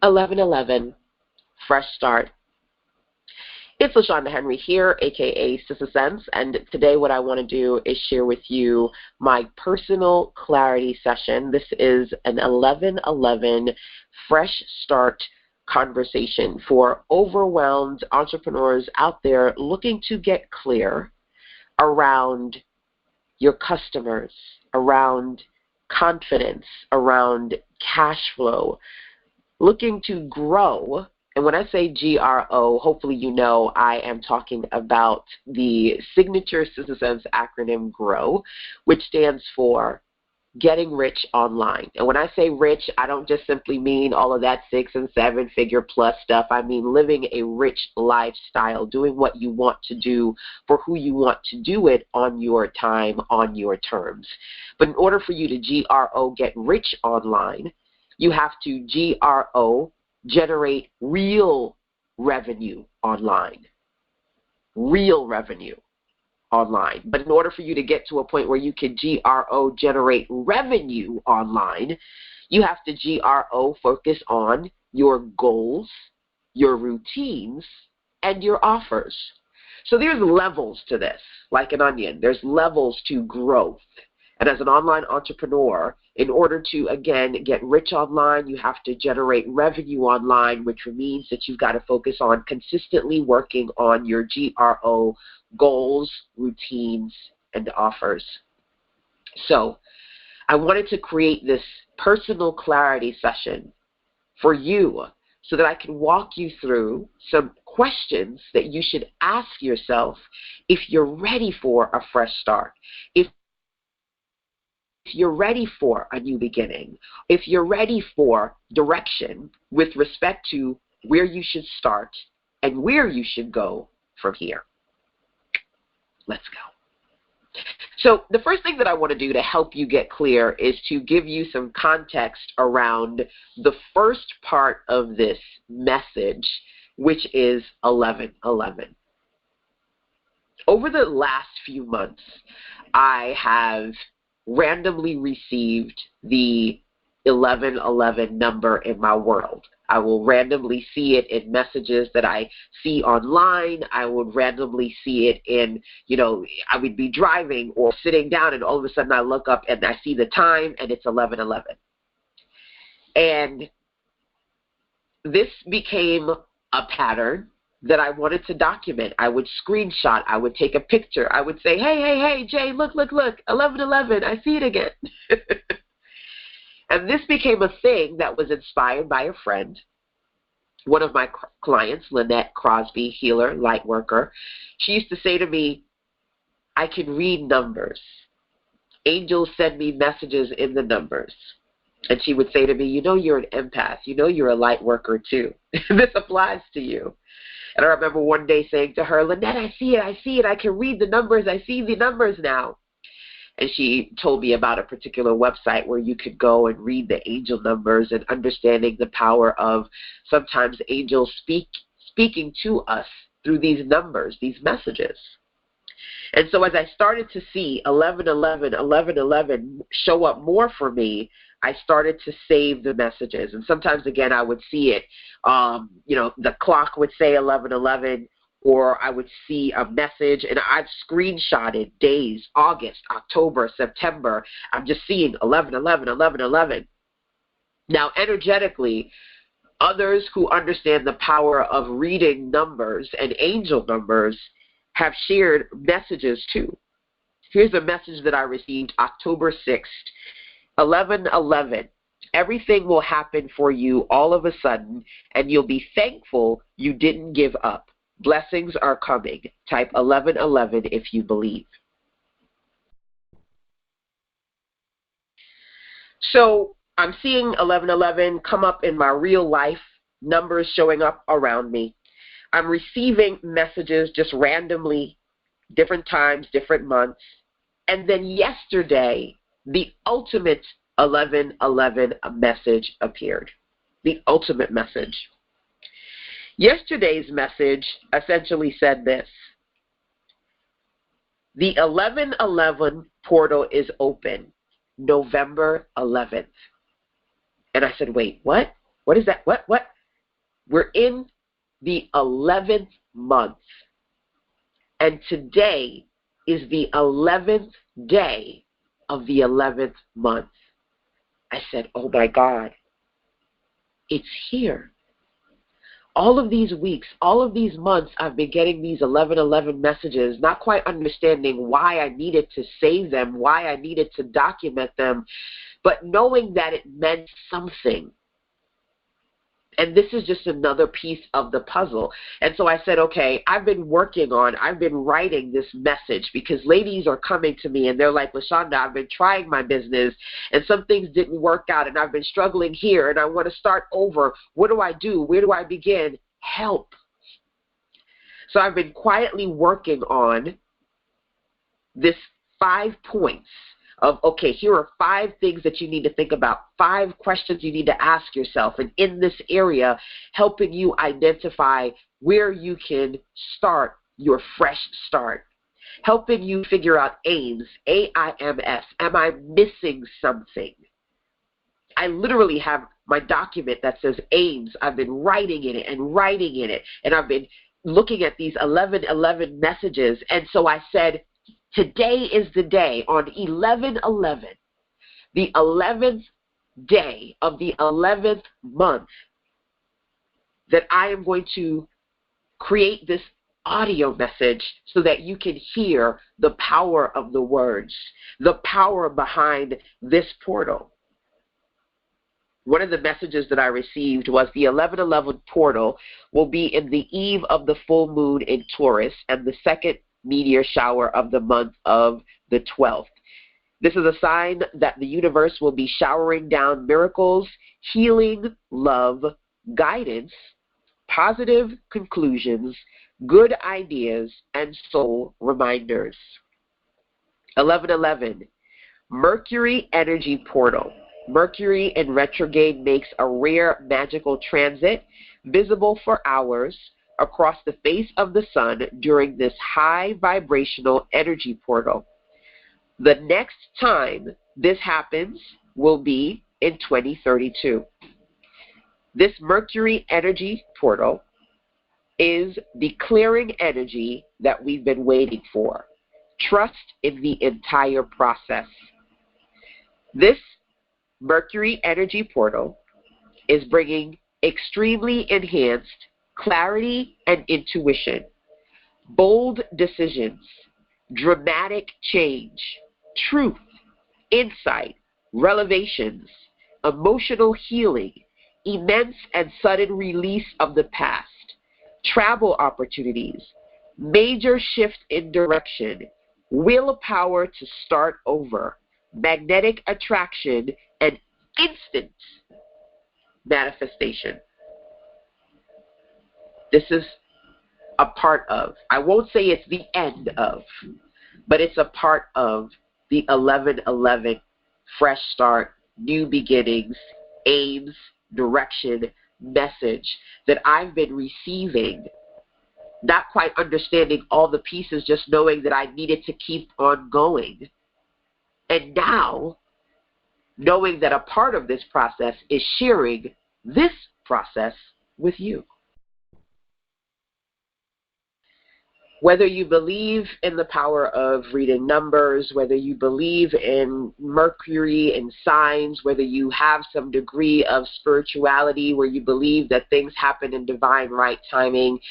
1111, fresh start. It's LaShanda Henry here, aka Sister Sense, and today what I want to do is share with you my personal clarity session. This is an 1111 fresh start conversation for overwhelmed entrepreneurs out there looking to get clear around your customers, around confidence, around cash flow, looking to grow. And when I say GRO, hopefully you know I am talking about the signature Sister Sense acronym GROW, which stands for Getting Rich Online. And when I say rich, I don't just simply mean all of that 6 and 7 figure plus stuff. I mean living a rich lifestyle, doing what you want to do for who you want to do it on your time, on your terms. But in order for you to GRO, get rich online, you have to GRO, generate real revenue online. Real revenue online. But in order for you to get to a point where you can GRO, generate revenue online, you have to GRO, focus on your goals, your routines, and your offers. So there's levels to this, like an onion. There's levels to growth. And as an online entrepreneur, in order to, again, get rich online, you have to generate revenue online, which means that you've got to focus on consistently working on your GRO goals, routines, and offers. So I wanted to create this personal clarity session for you so that I can walk you through some questions that you should ask yourself if you're ready for a fresh start. If you're ready for a new beginning, if you're ready for direction with respect to where you should start and where you should go from here. Let's go. So the first thing that I want to do to help you get clear is to give you some context around the first part of this message, which is 1111. Over the last few months, I have randomly received the 1111 number in my world. I will randomly see it in messages that I see online. I would randomly see it in, I would be driving or sitting down and all of a sudden I look up and I see the time and it's 1111. And this became a pattern that I wanted to document. I would screenshot. I would take a picture. I would say, hey, Jay, look, 1111, I see it again. And this became a thing that was inspired by a friend, one of my clients, Lynette Crosby, healer, light worker. She used to say to me, I can read numbers. Angels send me messages in the numbers. And she would say to me, you're an empath. You're a light worker too. This applies to you. And I remember one day saying to her, Lynette, I see it. I can read the numbers. I see the numbers now. And she told me about a particular website where you could go and read the angel numbers and understanding the power of sometimes angels speaking to us through these numbers, these messages. And so as I started to see 1111 show up more for me, I started to save the messages. And sometimes, again, I would see it, the clock would say 1111, or I would see a message, and I've screenshotted days, August, October, September. I'm just seeing 1111. Now, energetically, others who understand the power of reading numbers and angel numbers have shared messages too. Here's a message that I received October 6th, 1111. Everything will happen for you all of a sudden, and you'll be thankful you didn't give up. Blessings are coming. Type 1111 if you believe. So I'm seeing 1111 come up in my real life, numbers showing up around me. I'm receiving messages just randomly, different times, different months. And then yesterday, the ultimate 1111 message appeared. The ultimate message. Yesterday's message essentially said this: the 1111 portal is open, November 11th. And I said, wait, what? What is that? What? We're in the 11th month. And today is the 11th day of the 11th month. I said, oh my God, it's here. All of these weeks, all of these months, I've been getting these 11:11 messages, not quite understanding why I needed to save them, why I needed to document them, but knowing that it meant something. And this is just another piece of the puzzle. And so I said, okay, I've been writing this message because ladies are coming to me and they're like, LaShanda, I've been trying my business and some things didn't work out and I've been struggling here and I want to start over. What do I do? Where do I begin? Help. So I've been quietly working on this 5 points of, okay, here are 5 things that you need to think about, 5 questions you need to ask yourself, and in this area, helping you identify where you can start your fresh start, helping you figure out aims, AIMS, am I missing something? I literally have my document that says aims. I've been writing in it, and I've been looking at these 11:11 messages, and so I said, today is the day on 11/11, the 11th day of the 11th month, that I am going to create this audio message so that you can hear the power of the words, the power behind this portal. One of the messages that I received was the 11/11 portal will be in the eve of the full moon in Taurus and the second meteor shower of the month of the 12th. This is a sign that the universe will be showering down miracles, healing, love, guidance, positive conclusions, good ideas, and soul reminders. 11:11, Mercury energy portal. Mercury in retrograde makes a rare magical transit visible for hours across the face of the sun during this high vibrational energy portal. The next time this happens will be in 2032. This Mercury energy portal is the clearing energy that we've been waiting for. Trust in the entire process. This Mercury energy portal is bringing extremely enhanced clarity and intuition, bold decisions, dramatic change, truth, insight, revelations, emotional healing, immense and sudden release of the past, travel opportunities, major shift in direction, willpower to start over, magnetic attraction, and instant manifestation. This is a part of, I won't say it's the end of, but it's a part of the 11:11 fresh start, new beginnings, aims, direction, message that I've been receiving, not quite understanding all the pieces, just knowing that I needed to keep on going. And now, knowing that a part of this process is sharing this process with you. Whether you believe in the power of reading numbers, whether you believe in Mercury and signs, whether you have some degree of spirituality where you believe that things happen in divine right timing,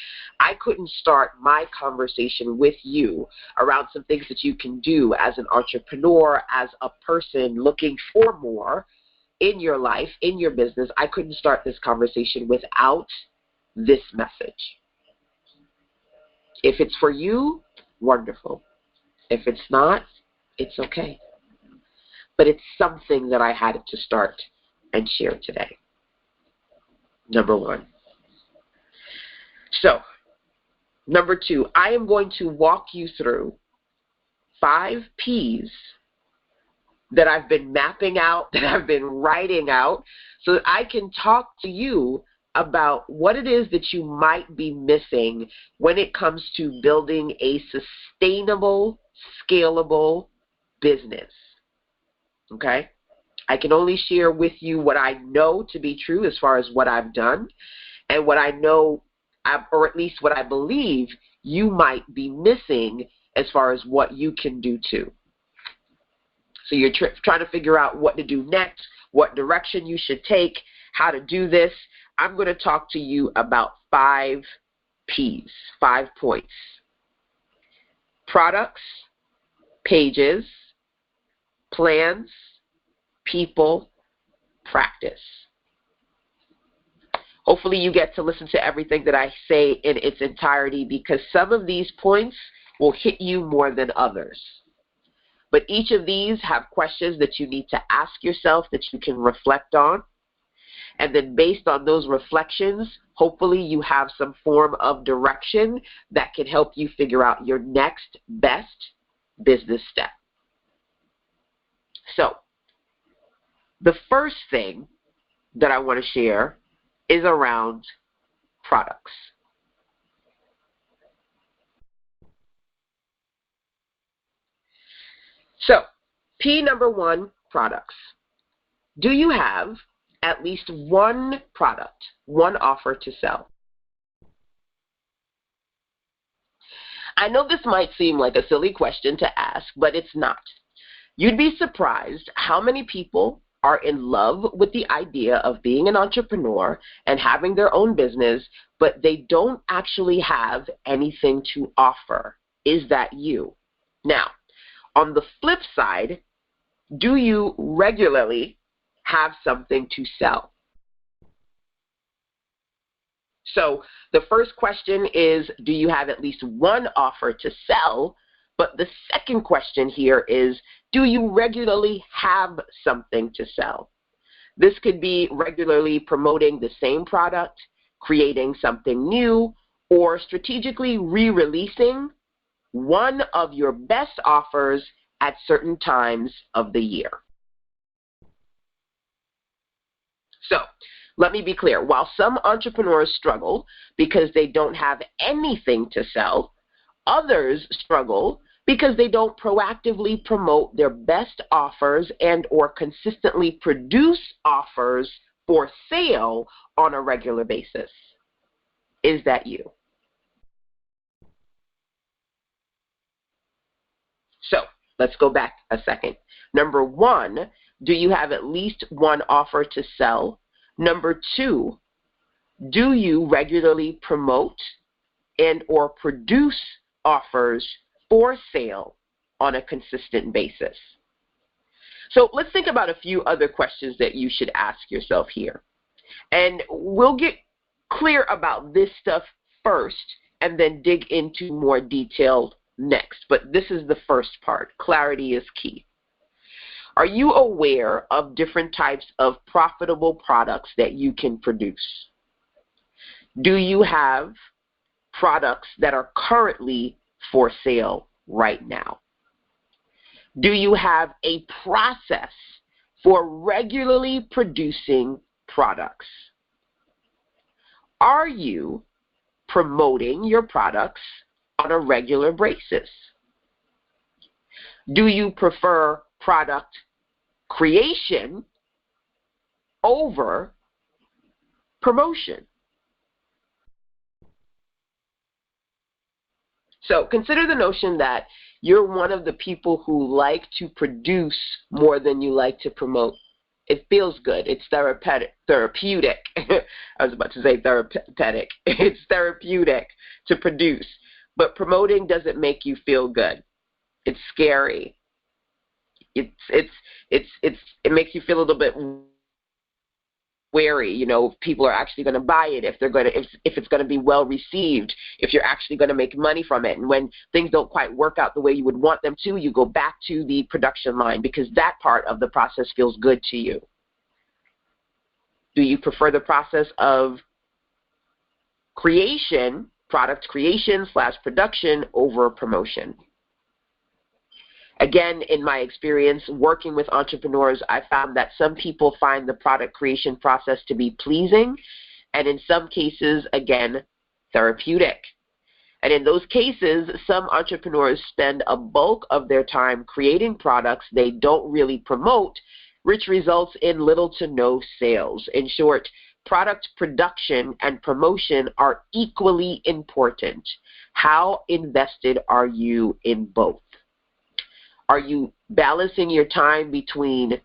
I couldn't start my conversation with you around some things that you can do as an entrepreneur, as a person looking for more in your life, in your business. I couldn't start this conversation without this message. If it's for you, wonderful. If it's not, it's okay. But it's something that I had to start and share today. Number 1. So, number 2, I am going to walk you through 5 P's that I've been mapping out, that I've been writing out, so that I can talk to you about what it is that you might be missing when it comes to building a sustainable, scalable business. Okay? I can only share with you what I know to be true as far as what I've done, and what I know, or at least what I believe you might be missing as far as what you can do too. So you're trying to figure out what to do next, what direction you should take, how to do this. I'm going to talk to you about 5 P's, 5 points. Products, pages, plans, people, practice. Hopefully you get to listen to everything that I say in its entirety, because some of these points will hit you more than others. But each of these have questions that you need to ask yourself that you can reflect on. And then based on those reflections, hopefully you have some form of direction that can help you figure out your next best business step. So, the first thing that I want to share is around products. So, P number 1, products. Do you have at least one product, one offer to sell? I know this might seem like a silly question to ask, but it's not. You'd be surprised how many people are in love with the idea of being an entrepreneur and having their own business, but they don't actually have anything to offer. Is that you? Now, on the flip side, do you regularly have something to sell? So the first question is, do you have at least one offer to sell? But the second question here is, do you regularly have something to sell? This could be regularly promoting the same product, creating something new, or strategically re-releasing one of your best offers at certain times of the year. So, let me be clear. While some entrepreneurs struggle because they don't have anything to sell, others struggle because they don't proactively promote their best offers and or consistently produce offers for sale on a regular basis. Is that you? So, let's go back a second. Number 1, do you have at least one offer to sell? Number 2, do you regularly promote and or produce offers for sale on a consistent basis? So let's think about a few other questions that you should ask yourself here. And we'll get clear about this stuff first and then dig into more detail next. But this is the first part. Clarity is key. Are you aware of different types of profitable products that you can produce? Do you have products that are currently for sale right now? Do you have a process for regularly producing products? Are you promoting your products on a regular basis? Do you prefer product creation over promotion? So consider the notion that you're one of the people who like to produce more than you like to promote. It feels good. It's therapeutic. I was about to say therapeutic. It's therapeutic to produce. But promoting doesn't make you feel good. It's scary. It makes you feel a little bit wary, if people are actually going to buy it, if it's going to be well received, if you're actually going to make money from it. And when things don't quite work out the way you would want them to, you go back to the production line because that part of the process feels good to you. Do you prefer the process of creation, product creation / production over promotion? Again, in my experience working with entrepreneurs, I found that some people find the product creation process to be pleasing, and in some cases, again, therapeutic. And in those cases, some entrepreneurs spend a bulk of their time creating products they don't really promote which results in little to no sales. In short, product production and promotion are equally important. How invested are you in both? Are you balancing your time between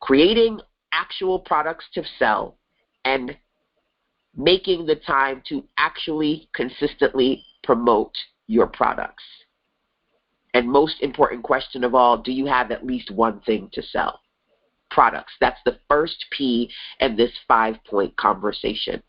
creating actual products to sell and making the time to actually consistently promote your products? And most important question of all, do you have at least one thing to sell? Products. That's the first P in this 5-point conversation.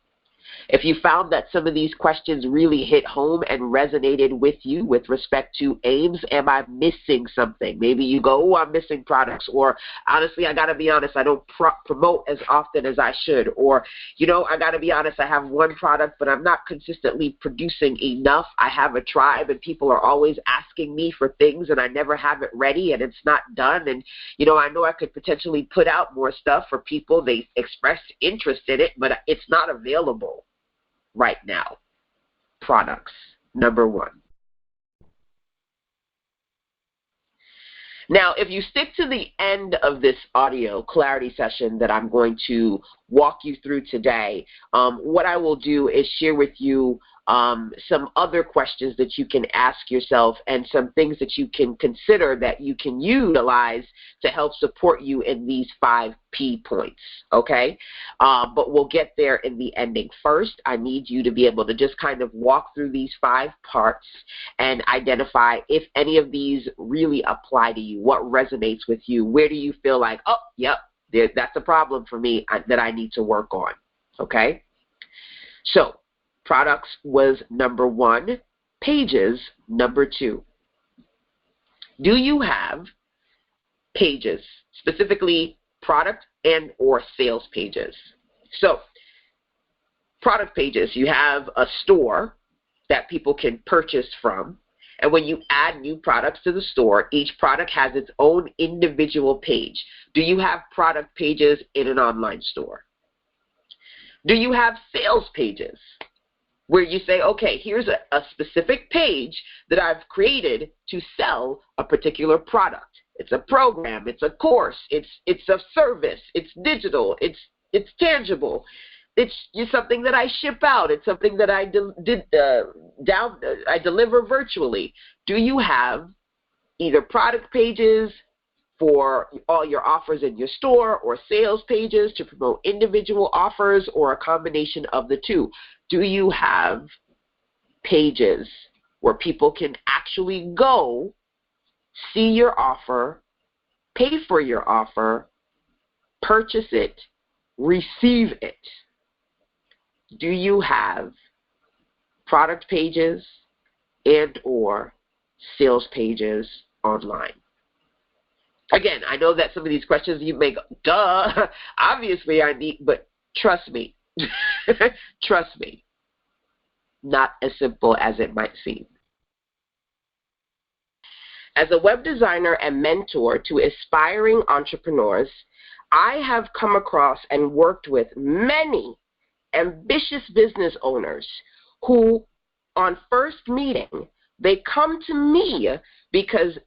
If you found that some of these questions really hit home and resonated with you with respect to aims, am I missing something? Maybe you go, oh, I'm missing products, or honestly, I got to be honest, I don't promote as often as I should, or, you know, I got to be honest, I have one product, but I'm not consistently producing enough. I have a tribe and people are always asking me for things and I never have it ready and it's not done. And, you know I could potentially put out more stuff for people. They expressed interest in it, but it's not available right now. Products, number one. Now, if you stick to the end of this audio clarity session that I'm going to walk you through today, what I will do is share with you some other questions that you can ask yourself and some things that you can consider that you can utilize to help support you in these 5 P points, okay? But we'll get there in the ending. First, I need you to be able to just kind of walk through these 5 parts and identify if any of these really apply to you, what resonates with you, where do you feel like, oh, yep, that's a problem for me that I need to work on, okay? So, products was number 1, pages number 2. Do you have pages, specifically product and or sales pages? So, product pages, you have a store that people can purchase from, and when you add new products to the store, each product has its own individual page. Do you have product pages in an online store? Do you have sales pages where you say, okay, here's a specific page that I've created to sell a particular product? It's a program, it's a course, it's a service, it's digital, it's tangible, it's something that I ship out, it's something that I deliver virtually. Do you have either product pages for all your offers in your store, or sales pages to promote individual offers, or a combination of the two? Do you have pages where people can actually go see your offer, pay for your offer, purchase it, receive it? Do you have product pages and or sales pages online? Again, I know that some of these questions you may go, duh, obviously I need, but trust me, trust me, not as simple as it might seem. As a web designer and mentor to aspiring entrepreneurs, I have come across and worked with many ambitious business owners who, on first meeting, they come to me because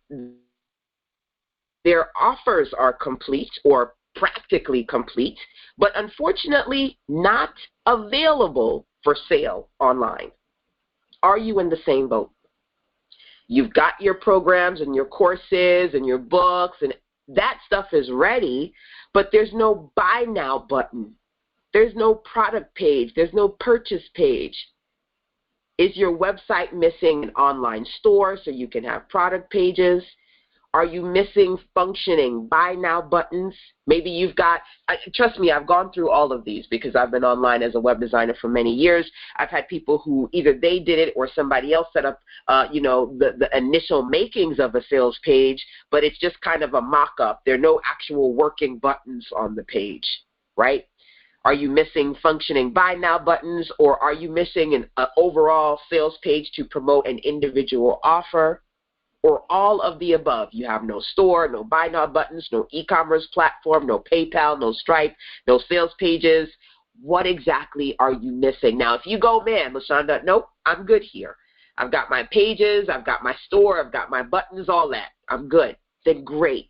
their offers are complete or practically complete, but unfortunately not available for sale online. Are you in the same boat? You've got your programs and your courses and your books, and that stuff is ready, but there's no buy now button. There's no product page. There's no purchase page. Is your website missing an online store so you can have product pages? Are you missing functioning buy now buttons? Maybe you've got, trust me, I've gone through all of these because I've been online as a web designer for many years. I've had people who either they did it or somebody else set up, the initial makings of a sales page, but it's just kind of a mock-up. There are no actual working buttons on the page, right? Are you missing functioning buy now buttons, or are you missing an overall sales page to promote an individual offer? Or all of the above? You have no store, no buy now buttons, no e-commerce platform, no PayPal, no Stripe, no sales pages. What exactly are you missing? Now, if you go, man, LaShanda, nope, I'm good here. I've got my pages, I've got my store, I've got my buttons, all that. I'm good. Then great.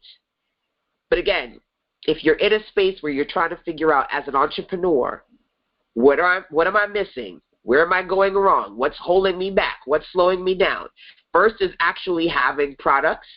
But again, If you're in a space where you're trying to figure out as an entrepreneur, what am I missing? Where am I going wrong? What's holding me back? What's slowing me down? First is actually having products,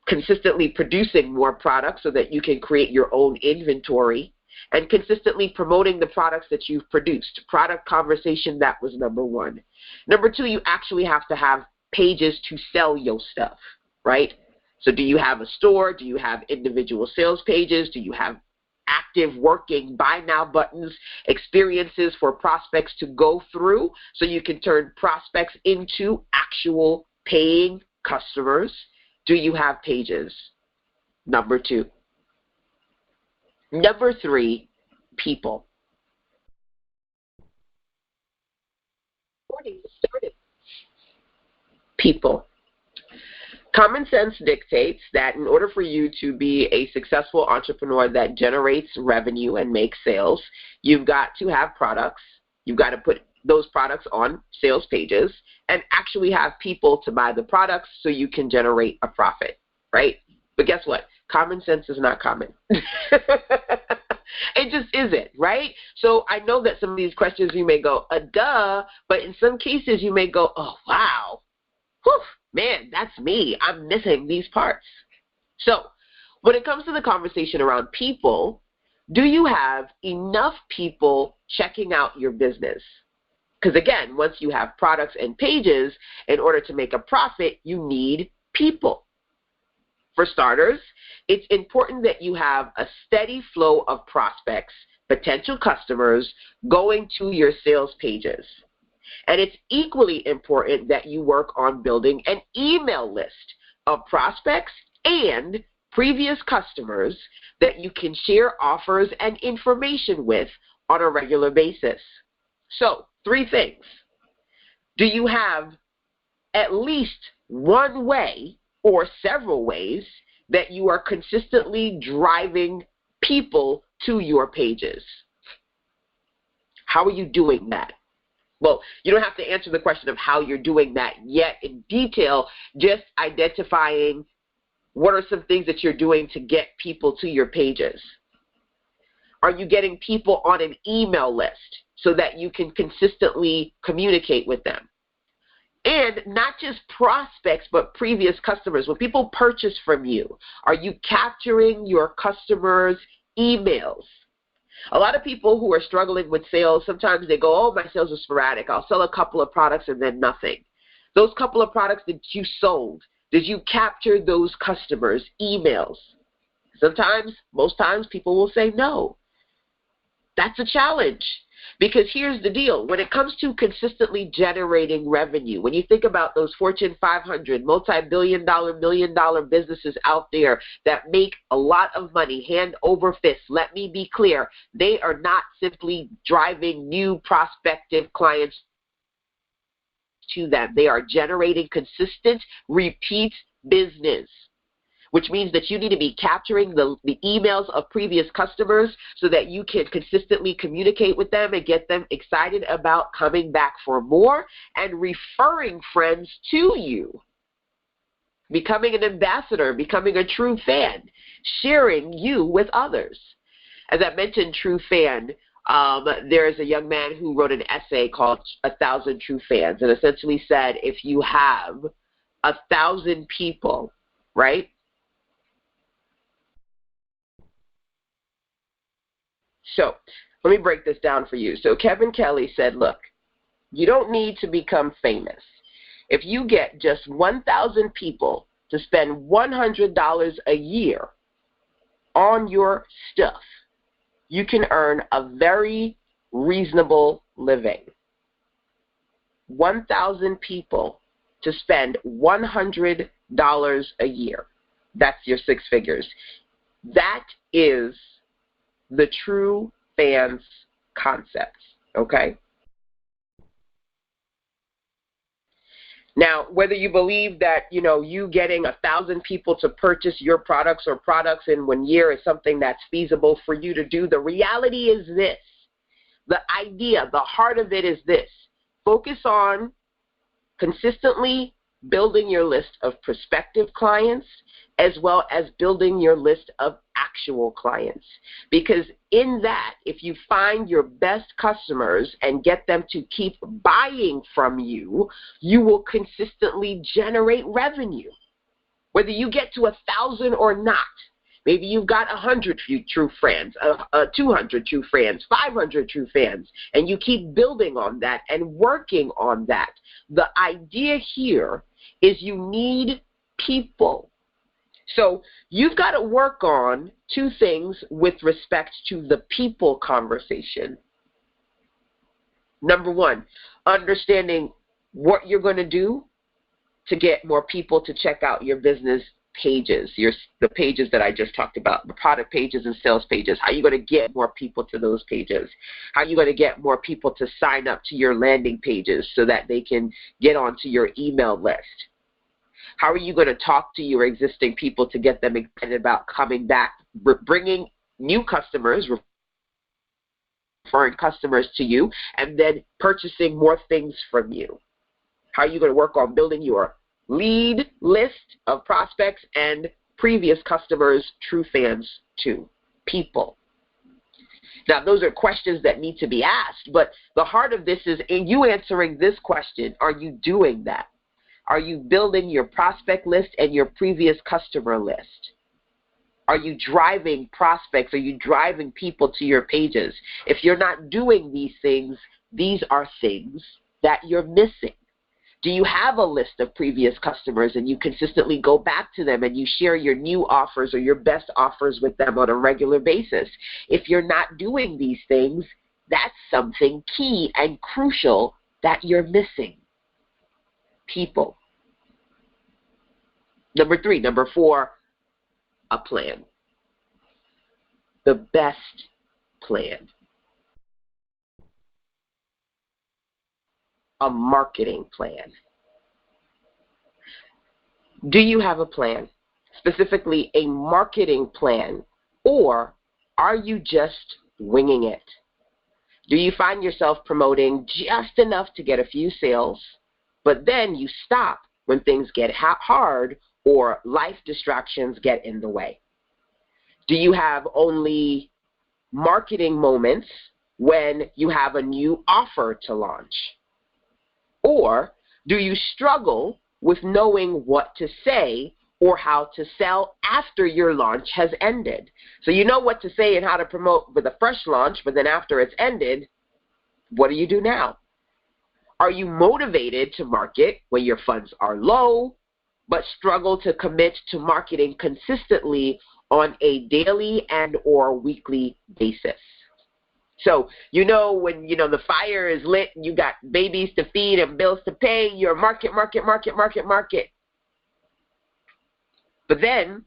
consistently producing more products so that you can create your own inventory, and consistently promoting the products that you've produced. Product conversation, that was number one. Number two, you actually have to have pages to sell your stuff, right? So do you have a store? Do you have individual sales pages? Do you have active working buy now buttons, experiences for prospects to go through so you can turn prospects into actual paying customers? Do you have pages? Number two. Number three, people. People. Common sense dictates that in order for you to be a successful entrepreneur that generates revenue and makes sales, you've got to have products. You've got to put those products on sales pages and actually have people to buy the products so you can generate a profit, right? But guess what? Common sense is not common. It just isn't, right? So I know that some of these questions you may go, duh, but in some cases you may go, oh, wow. Whew, man, that's me. I'm missing these parts. So when it comes to the conversation around people, do you have enough people checking out your business? Because again, once you have products and pages, in order to make a profit, you need people. For starters, it's important that you have a steady flow of prospects, potential customers, going to your sales pages. And it's equally important that you work on building an email list of prospects and previous customers that you can share offers and information with on a regular basis. So, three things. Do you have at least one way or several ways that you are consistently driving people to your pages? How are you doing that? Well, you don't have to answer the question of how you're doing that yet in detail, just identifying what are some things that you're doing to get people to your pages. Are you getting people on an email list so that you can consistently communicate with them? And not just prospects, but previous customers. When people purchase from you, are you capturing your customers' emails? A lot of people who are struggling with sales, sometimes they go, oh, my sales are sporadic. I'll sell a couple of products and then nothing. Those couple of products that you sold, did you capture those customers' emails? Sometimes, most times, people will say no. That's a challenge. Because here's the deal. When it comes to consistently generating revenue, when you think about those Fortune 500, multi-billion-dollar, million-dollar businesses out there that make a lot of money, hand over fist, let me be clear, they are not simply driving new prospective clients to them. They are generating consistent, repeat business, which means that you need to be capturing the emails of previous customers so that you can consistently communicate with them and get them excited about coming back for more and referring friends to you. Becoming an ambassador, becoming a true fan, sharing you with others. As I mentioned, true fan, there is a young man who wrote an essay called 1,000 True Fans, and essentially said if you have 1,000 people, right? So let me break this down for you. So Kevin Kelly said, look, you don't need to become famous. If you get just 1,000 people to spend $100 a year on your stuff, you can earn a very reasonable living. 1,000 people to spend $100 a year. That's your 6 figures. That is the true fans concept, okay? Now, whether you believe that, you getting 1,000 people to purchase your products or products in 1 year is something that's feasible for you to do, the reality is this. The idea, the heart of it is this. Focus on consistently building your list of prospective clients as well as building your list of actual clients. Because in that, if you find your best customers and get them to keep buying from you, you will consistently generate revenue. Whether you get to 1,000 or not, maybe you've got 100 true fans, 200 true fans, 500 true fans, and you keep building on that and working on that. The idea here is you need people. So you've got to work on two things with respect to the people conversation. Number one, understanding what you're going to do to get more people to check out your business pages, the pages that I just talked about, the product pages and sales pages. How are you going to get more people to those pages? How are you going to get more people to sign up to your landing pages so that they can get onto your email list? How are you going to talk to your existing people to get them excited about coming back, bringing new customers, referring customers to you, and then purchasing more things from you? How are you going to work on building your lead list of prospects and previous customers, true fans too, people? Now, those are questions that need to be asked, but the heart of this is in you answering this question, are you doing that? Are you building your prospect list and your previous customer list? Are you driving prospects? Are you driving people to your pages? If you're not doing these things, these are things that you're missing. Do you have a list of previous customers and you consistently go back to them and you share your new offers or your best offers with them on a regular basis? If you're not doing these things, that's something key and crucial that you're missing. People. Number four, a plan. The best plan. A marketing plan. Do you have a plan? Specifically, a marketing plan, or are you just winging it? Do you find yourself promoting just enough to get a few sales, but then you stop when things get hard or life distractions get in the way? Do you have only marketing moments when you have a new offer to launch? Or do you struggle with knowing what to say or how to sell after your launch has ended? So you know what to say and how to promote with a fresh launch, but then after it's ended, what do you do now? Are you motivated to market when your funds are low, but struggle to commit to marketing consistently on a daily and or weekly basis? So, when, the fire is lit and you got babies to feed and bills to pay, you're market. But then,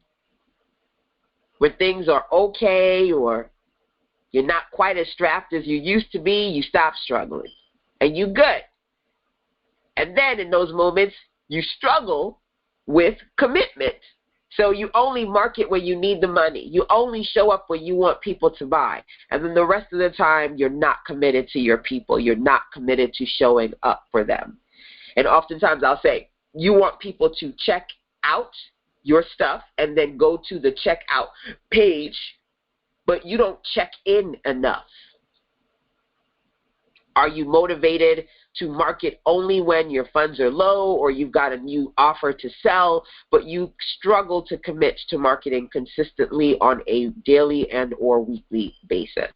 when things are okay or you're not quite as strapped as you used to be, you stop struggling and you good. And then in those moments, you struggle with commitment. So you only market when you need the money. You only show up when you want people to buy. And then the rest of the time, you're not committed to your people. You're not committed to showing up for them. And oftentimes I'll say, you want people to check out your stuff and then go to the checkout page, but you don't check in enough. Are you motivated to market only when your funds are low or you've got a new offer to sell, but you struggle to commit to marketing consistently on a daily and or weekly basis?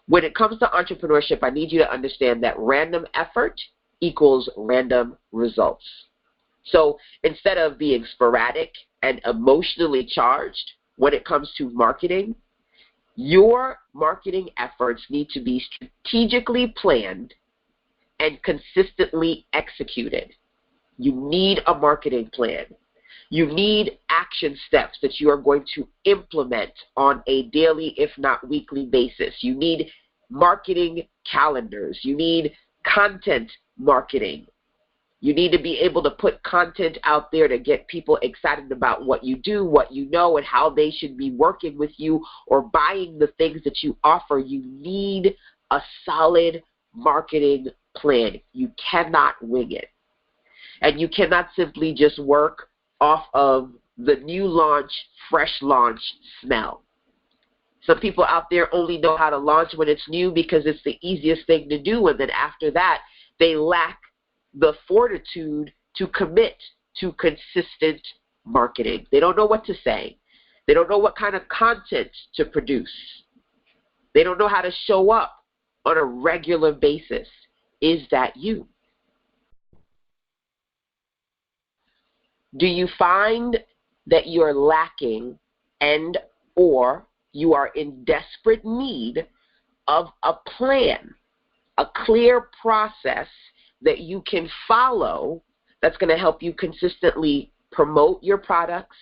When it comes to entrepreneurship, I need you to understand that random effort equals random results. So instead of being sporadic and emotionally charged when it comes to marketing, your marketing efforts need to be strategically planned and consistently executed. You need a marketing plan. You need action steps that you are going to implement on a daily, if not weekly basis. You need marketing calendars. You need content marketing. You need to be able to put content out there to get people excited about what you do, what you know, and how they should be working with you or buying the things that you offer. You need a solid marketing plan. You cannot wing it. And you cannot simply just work off of the new launch, fresh launch smell. Some people out there only know how to launch when it's new because it's the easiest thing to do, and then after that, they lack the fortitude to commit to consistent marketing. They don't know what to say. They don't know what kind of content to produce. They don't know how to show up on a regular basis. Is that you? Do you find that you're lacking and or you are in desperate need of a plan, a clear process that you can follow that's going to help you consistently promote your products,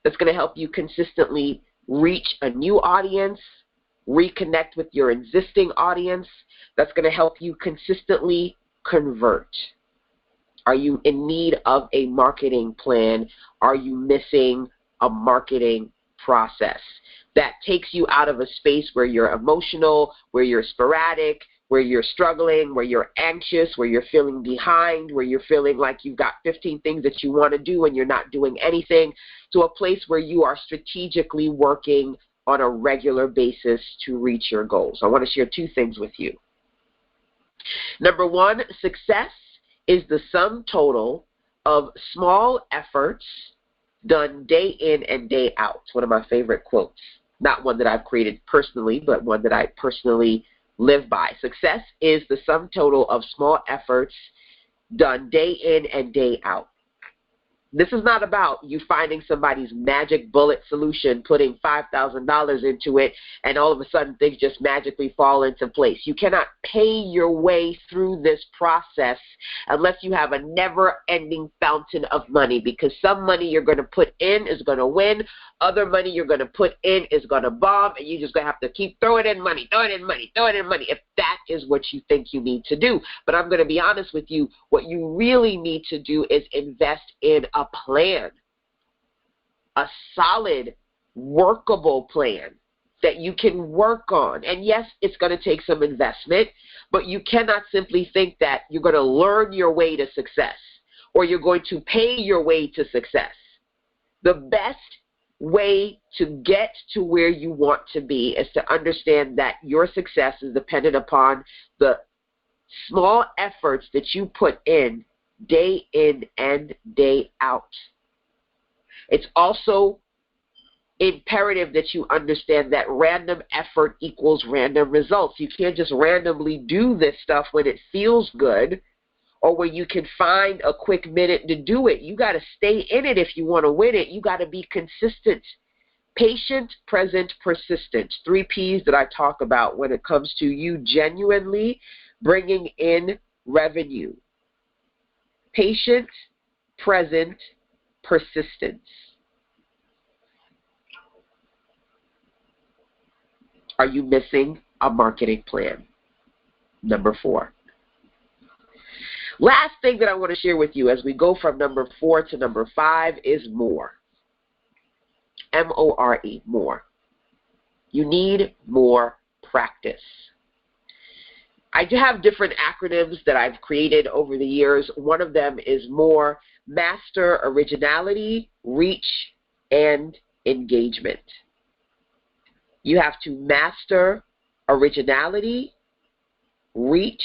that's going to help you consistently reach a new audience, reconnect with your existing audience, that's going to help you consistently convert? Are you in need of a marketing plan? Are you missing a marketing process that takes you out of a space where you're emotional, where you're sporadic, where you're struggling, where you're anxious, where you're feeling behind, where you're feeling like you've got 15 things that you want to do and you're not doing anything, to a place where you are strategically working on a regular basis to reach your goals? I want to share two things with you. Number one, success is the sum total of small efforts done day in and day out. It's one of my favorite quotes. Not one that I've created personally, but one that I personally live by. Success is the sum total of small efforts done day in and day out. This is not about you finding somebody's magic bullet solution, putting $5,000 into it, and all of a sudden things just magically fall into place. You cannot pay your way through this process unless you have a never-ending fountain of money, because some money you're going to put in is going to win, other money you're going to put in is going to bomb, and you're just going to have to keep throwing in money, if that is what you think you need to do. But I'm going to be honest with you, what you really need to do is invest in a plan, a solid, workable plan that you can work on. And yes, it's going to take some investment, but you cannot simply think that you're going to learn your way to success or you're going to pay your way to success. The best way to get to where you want to be is to understand that your success is dependent upon the small efforts that you put in day in and day out. It's also imperative that you understand that random effort equals random results. You can't just randomly do this stuff when it feels good or when you can find a quick minute to do it. You got to stay in it if you want to win it. You got to be consistent. Patient, present, persistent. 3 P's that I talk about when it comes to you genuinely bringing in revenue. Patient, present, persistence. Are you missing a marketing plan? Number 4. Last thing that I want to share with you as we go from number 4 to number 5 is more. M-O-R-E, more. You need more practice. I do have different acronyms that I've created over the years. One of them is more: master originality, reach, and engagement. You have to master originality, reach,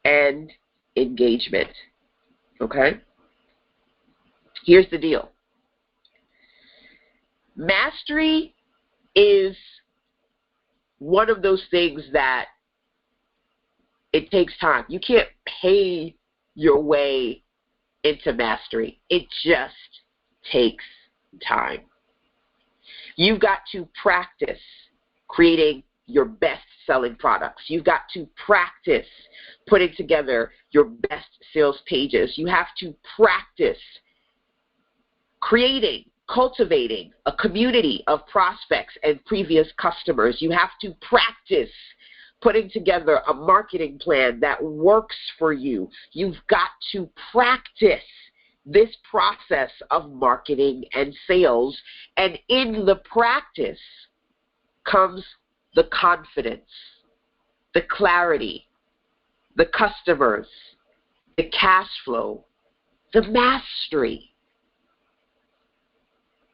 and engagement. Okay? Here's the deal. Mastery is one of those things that it takes time. You can't pay your way into mastery. It just takes time. You've got to practice creating your best-selling products. You've got to practice putting together your best sales pages. You have to practice creating, cultivating a community of prospects and previous customers. You have to practice putting together a marketing plan that works for you. You've got to practice this process of marketing and sales, and in the practice comes the confidence, the clarity, the customers, the cash flow, the mastery.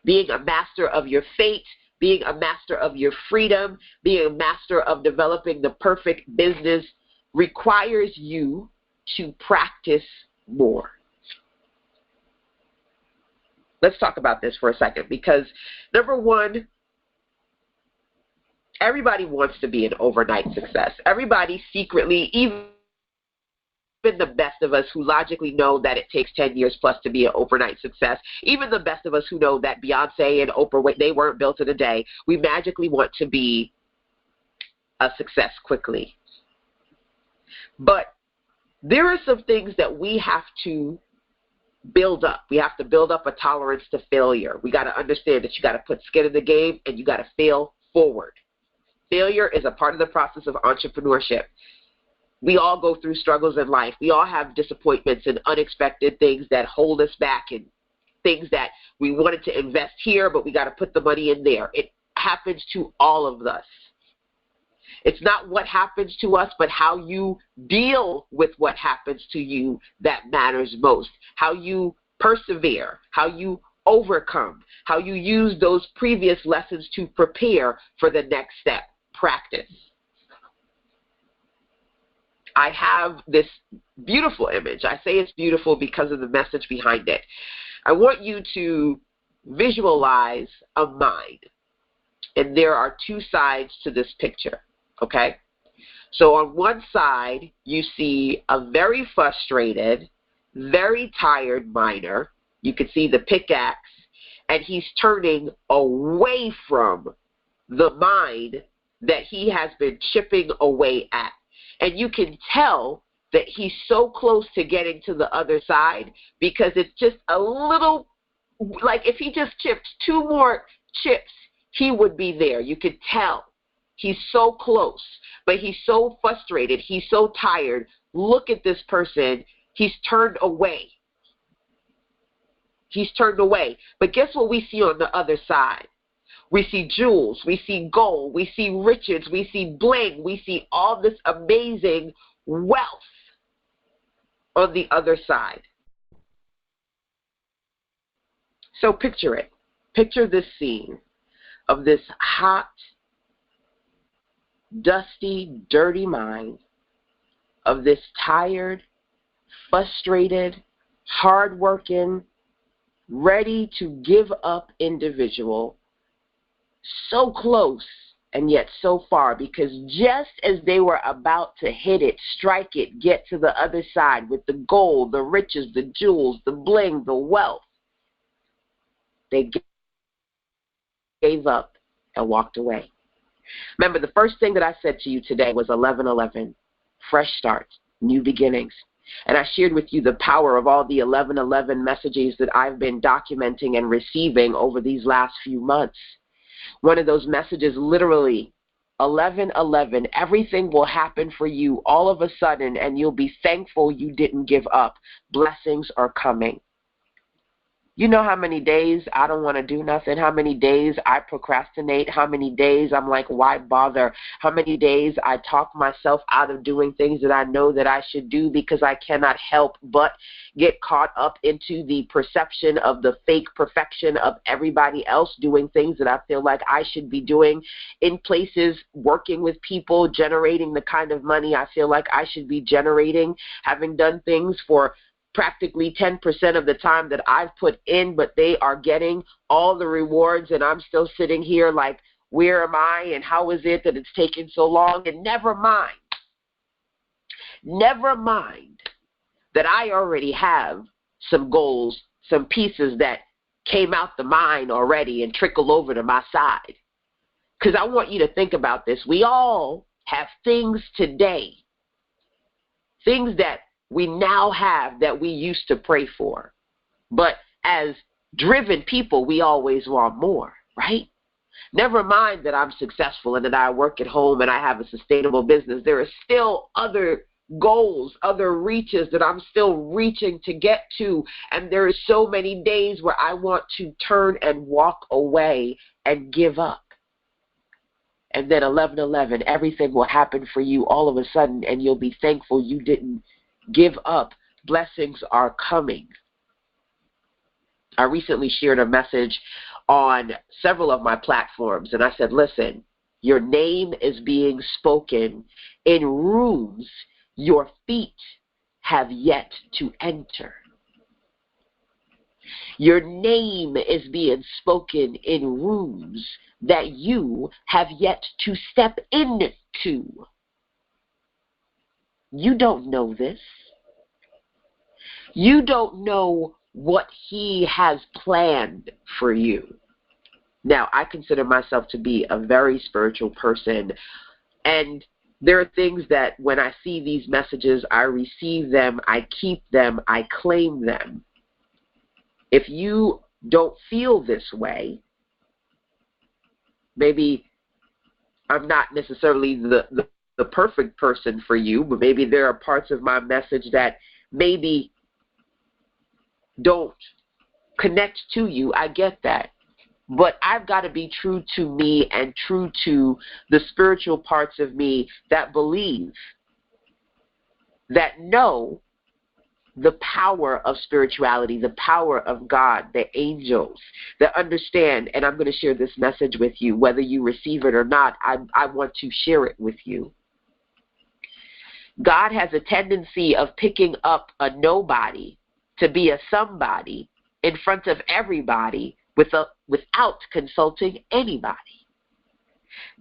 being a master of your fate, being a master of your freedom, being a master of developing the perfect business requires you to practice more. Let's talk about this for a second, because number one, everybody wants to be an overnight success. Everybody secretly, even the best of us who logically know that it takes 10 years plus to be an overnight success, even the best of us who know that Beyonce and Oprah, they weren't built in a day, we magically want to be a success quickly. But there are some things that we have to build up. We have to build up a tolerance to failure. We got to understand that you got to put skin in the game and you got to fail forward. Failure is a part of the process of entrepreneurship. We all go through struggles in life. We all have disappointments and unexpected things that hold us back, and things that we wanted to invest here, but we got to put the money in there. It happens to all of us. It's not what happens to us, but how you deal with what happens to you that matters most. How you persevere, how you overcome, how you use those previous lessons to prepare for the next step. Practice. I have this beautiful image. I say it's beautiful because of the message behind it. I want you to visualize a mind. And there are two sides to this picture, okay? So on one side, you see a very frustrated, very tired miner. You can see the pickaxe, and he's turning away from the mine that he has been chipping away at. And you can tell that he's so close to getting to the other side because it's just a little, like if he just chipped 2 more chips, he would be there. You could tell. He's so close, but he's so frustrated. He's so tired. Look at this person. He's turned away. He's turned away. But guess what we see on the other side? We see jewels, we see gold, we see riches, we see bling, we see all this amazing wealth on the other side. So picture it. Picture this scene of this hot, dusty, dirty mine, of this tired, frustrated, hardworking, ready to give up individual, so close and yet so far, because just as they were about to hit it, strike it, get to the other side with the gold, the riches, the jewels, the bling, the wealth, they gave up and walked away. Remember, the first thing that I said to you today was 11:11, fresh starts, new beginnings. And I shared with you the power of all the 11:11 messages that I've been documenting and receiving over these last few months. One of those messages, literally, 11:11, everything will happen for you all of a sudden, and you'll be thankful you didn't give up. Blessings are coming. You know how many days I don't want to do nothing, how many days I procrastinate, how many days I'm like, why bother, how many days I talk myself out of doing things that I know that I should do because I cannot help but get caught up into the perception of the fake perfection of everybody else doing things that I feel like I should be doing in places, working with people, generating the kind of money I feel like I should be generating, having done things for practically 10% of the time that I've put in, but they are getting all the rewards, and I'm still sitting here like, where am I, and how is it that it's taking so long? And never mind that I already have some goals, some pieces that came out the mine already and trickle over to my side. Because I want you to think about this. We all have things today, things that we now have that we used to pray for. But as driven people, we always want more, right? Never mind that I'm successful and that I work at home and I have a sustainable business. There are still other goals, other reaches that I'm still reaching to get to. And there are so many days where I want to turn and walk away and give up. And then 11:11, everything will happen for you all of a sudden, and you'll be thankful you didn't give up. Blessings are coming. I recently shared a message on several of my platforms, and I said, listen, your name is being spoken in rooms your feet have yet to enter. Your name is being spoken in rooms that you have yet to step into. You don't know this. You don't know what he has planned for you. Now, I consider myself to be a very spiritual person, and there are things that when I see these messages, I receive them, I keep them, I claim them. If you don't feel this way, maybe I'm not necessarily the perfect person for you, but maybe there are parts of my message that maybe don't connect to you. I get that. But I've got to be true to me and true to the spiritual parts of me that believe, that know the power of spirituality, the power of God, the angels, that understand, and I'm going to share this message with you. Whether you receive it or not, I want to share it with you. God has a tendency of picking up a nobody to be a somebody in front of everybody without consulting anybody.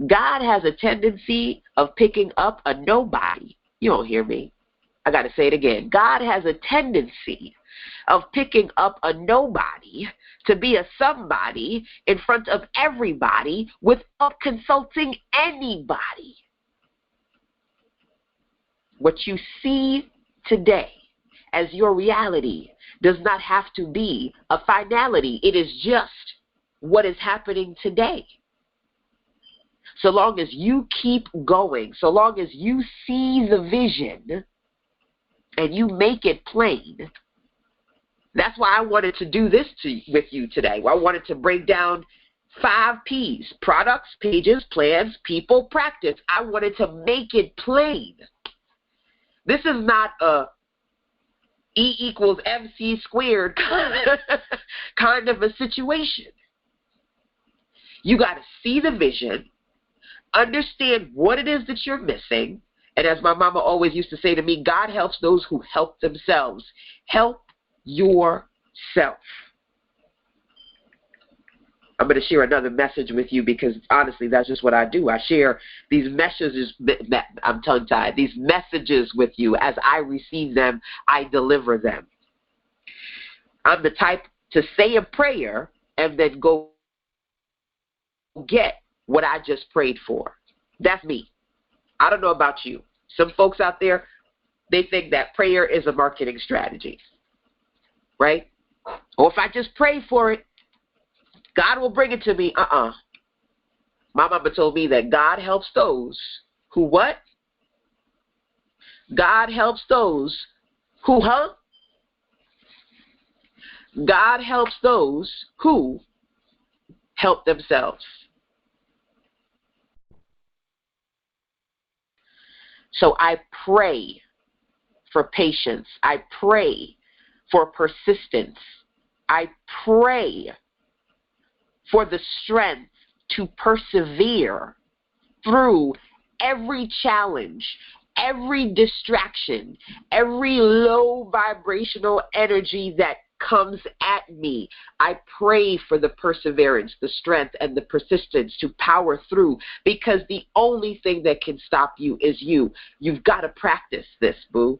God has a tendency of picking up a nobody. You don't hear me. I got to say it again. God has a tendency of picking up a nobody to be a somebody in front of everybody without consulting anybody. What you see today as your reality does not have to be a finality. It is just what is happening today. So long as you keep going, so long as you see the vision and you make it plain. That's why I wanted to do this with you today. I wanted to break down 5 P's: products, pages, plans, people, practice. I wanted to make it plain. This is not a E equals MC squared kind of a situation. You got to see the vision, understand what it is that you're missing, and as my mama always used to say to me, God helps those who help themselves. Help yourself. I'm going to share another message with you because honestly, that's just what I do. I share these messages, I'm tongue-tied, these messages with you. As I receive them, I deliver them. I'm the type to say a prayer and then go get what I just prayed for. That's me. I don't know about you. Some folks out there, they think that prayer is a marketing strategy, right? Or if I just pray for it, God will bring it to me. My mama told me that God helps those who what? God helps those who, God helps those who help themselves. So I pray for patience. I pray for persistence. I pray for the strength to persevere through every challenge, every distraction, every low vibrational energy that comes at me. I pray for the perseverance, the strength, and the persistence to power through, because the only thing that can stop you is you. You've got to practice this, boo.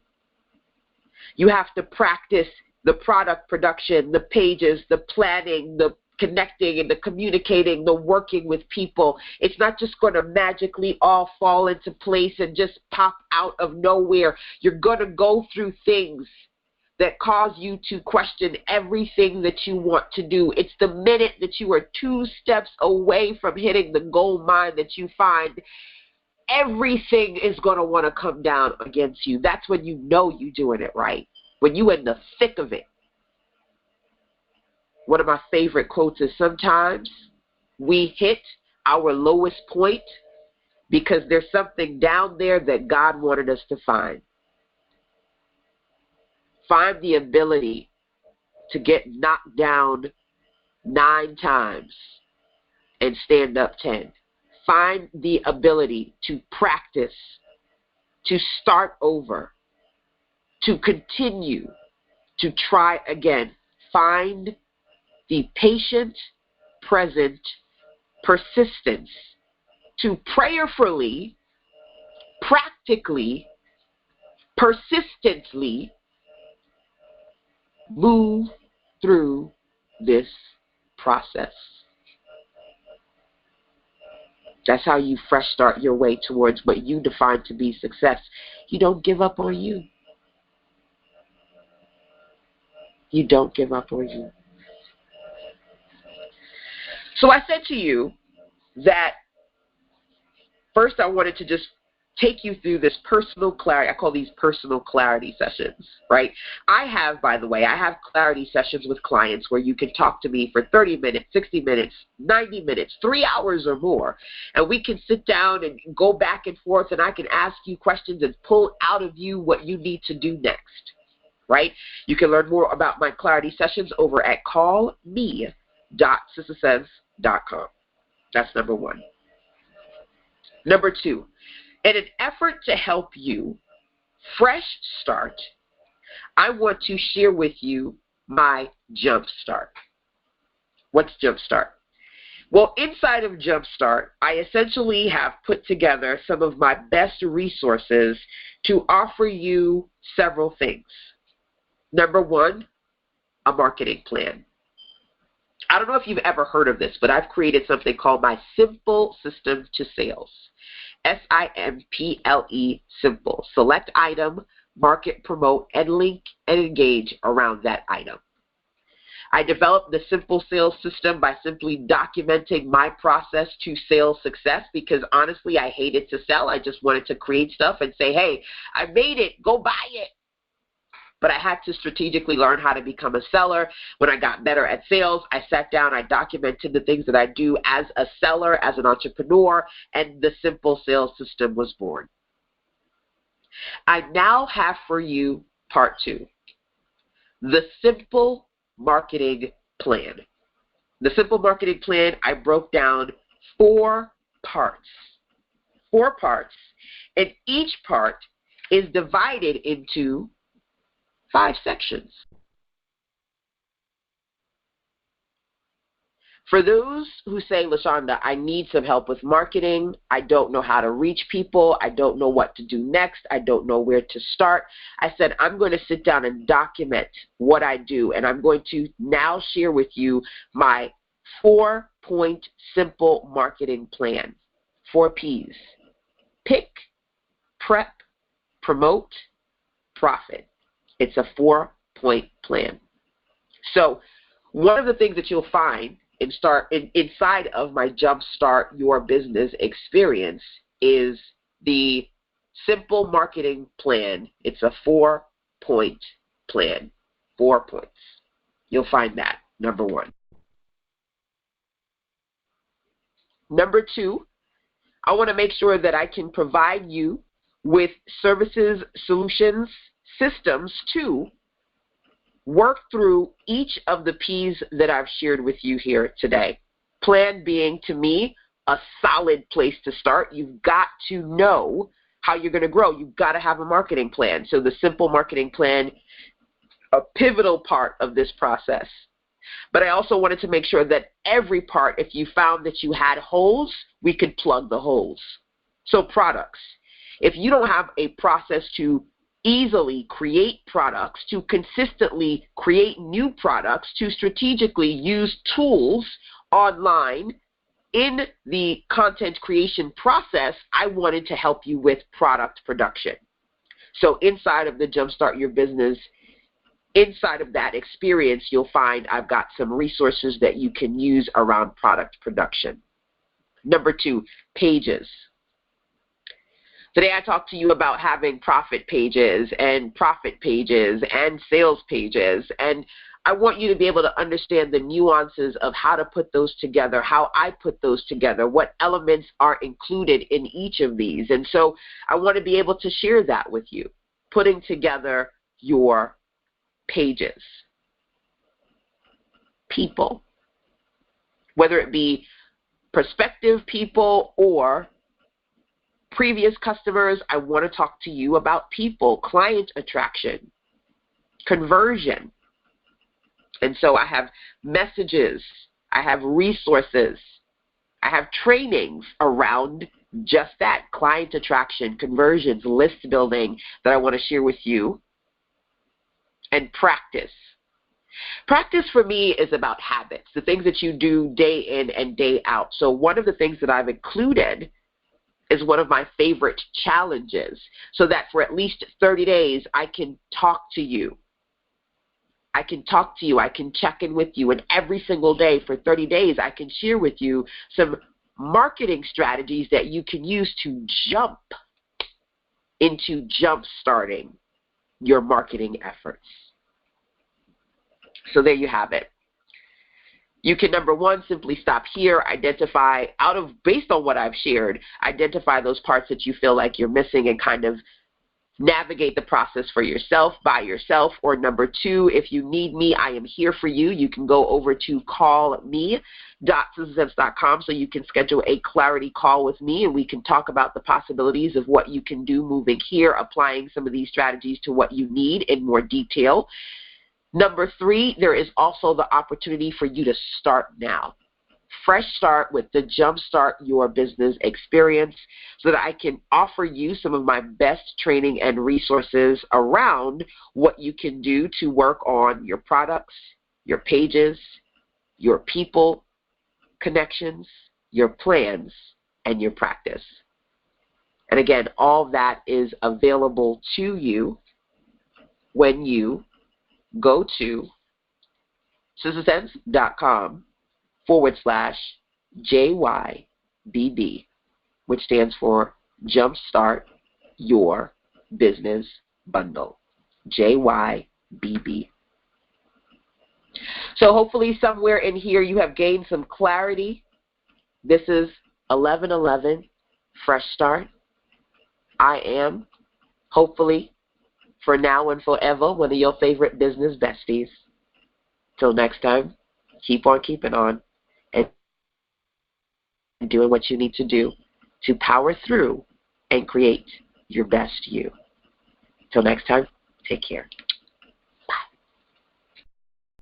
You have to practice the product production, the pages, the planning, the connecting and the communicating, the working with people. It's not just going to magically all fall into place and just pop out of nowhere. You're going to go through things that cause you to question everything that you want to do. It's the minute that you are 2 steps away from hitting the gold mine that you find everything is going to want to come down against you. That's when you know you're doing it right, when you're in the thick of it. One of my favorite quotes is, sometimes we hit our lowest point because there's something down there that God wanted us to find. Find the ability to get knocked down 9 times and stand up 10. Find the ability to practice, to start over, to continue, to try again. Find the patient, present, persistence to prayerfully, practically, persistently move through this process. That's how you fresh start your way towards what you define to be success. You don't give up on you. You don't give up on you. So I said to you that first I wanted to just take you through this personal clarity. I call these personal clarity sessions, right? By the way, I have clarity sessions with clients where you can talk to me for 30 minutes, 60 minutes, 90 minutes, 3 hours or more. And we can sit down and go back and forth, and I can ask you questions and pull out of you what you need to do next, right? You can learn more about my clarity sessions over at callme.sistersense.com. That's number one. Number two, in an effort to help you fresh start, I want to share with you my Jump Start. What's Jump Start? Well, inside of Jump Start, I essentially have put together some of my best resources to offer you several things. Number one, a marketing plan. I don't know if you've ever heard of this, but I've created something called my Simple System to Sales. SIMPLE, simple. Select item, market, promote, and link and engage around that item. I developed the Simple Sales System by simply documenting my process to sales success because honestly, I hated to sell. I just wanted to create stuff and say, hey, I made it, go buy it. But I had to strategically learn how to become a seller. When I got better at sales, I sat down, I documented the things that I do as a seller, as an entrepreneur, and the Simple Sales System was born. I now have for you part two, the Simple Marketing Plan. The Simple Marketing Plan, I broke down 4 parts. 4 parts, and each part is divided into 5 sections. For those who say, LaShanda, I need some help with marketing. I don't know how to reach people. I don't know what to do next. I don't know where to start. I said, I'm going to sit down and document what I do, and I'm going to now share with you my 4-point simple marketing plan. 4 P's. Pick, prep, promote, profit. It's a 4-point plan. So one of the things that you'll find inside of my Jumpstart Your Business experience is the Simple Marketing Plan. It's a 4-point plan. 4 points. You'll find that, number one. Number two, I want to make sure that I can provide you with services, solutions, systems to work through each of the P's that I've shared with you here today. Plan being, to me, a solid place to start. You've got to know how you're going to grow. You've got to have a marketing plan. So the Simple Marketing Plan, a pivotal part of this process. But I also wanted to make sure that every part, if you found that you had holes, we could plug the holes. So products. If you don't have a process to easily create products, to consistently create new products, to strategically use tools online in the content creation process, I wanted to help you with product production. So inside of the Jumpstart Your Business, inside of that experience, you'll find I've got some resources that you can use around product production. Number 2, pages. Today I talked to you about having profit pages and sales pages, and I want you to be able to understand the nuances of how to put those together, how I put those together, what elements are included in each of these. And so I want to be able to share that with you, putting together your pages. People. whether it be prospective people or previous customers. I want to talk to you about people, client attraction, conversion. And so I have messages, I have resources, I have trainings around just that, client attraction, conversions, list building, that I want to share with you, and practice. Practice for me is about habits, the things that you do day in and day out. So one of the things that I've included is one of my favorite challenges, so that for at least 30 days I can talk to you. I can talk to you, I can check in with you, and every single day for 30 days I can share with you some marketing strategies that you can use to jump into jump-starting your marketing efforts. So there you have it. You can, number one, simply stop here, identify, based on what I've shared, identify those parts that you feel like you're missing and kind of navigate the process for yourself, by yourself. Or number two, if you need me, I am here for you. You can go over to callme.sissasense.com so you can schedule a clarity call with me, and we can talk about the possibilities of what you can do moving here, applying some of these strategies to what you need in more detail. Number three, there is also the opportunity for you to start now. Fresh start with the Jumpstart Your Business experience, so that I can offer you some of my best training and resources around what you can do to work on your products, your pages, your people connections, your plans, and your practice. And again, all that is available to you when you go to sissasense.com/JYBB, which stands for Jumpstart Your Business Bundle, JYBB. So hopefully somewhere in here you have gained some clarity. This is 11/11, Fresh Start. I am, hopefully, for now and forever, one of your favorite business besties. Till next time, keep on keeping on and doing what you need to do to power through and create your best you. Till next time, take care.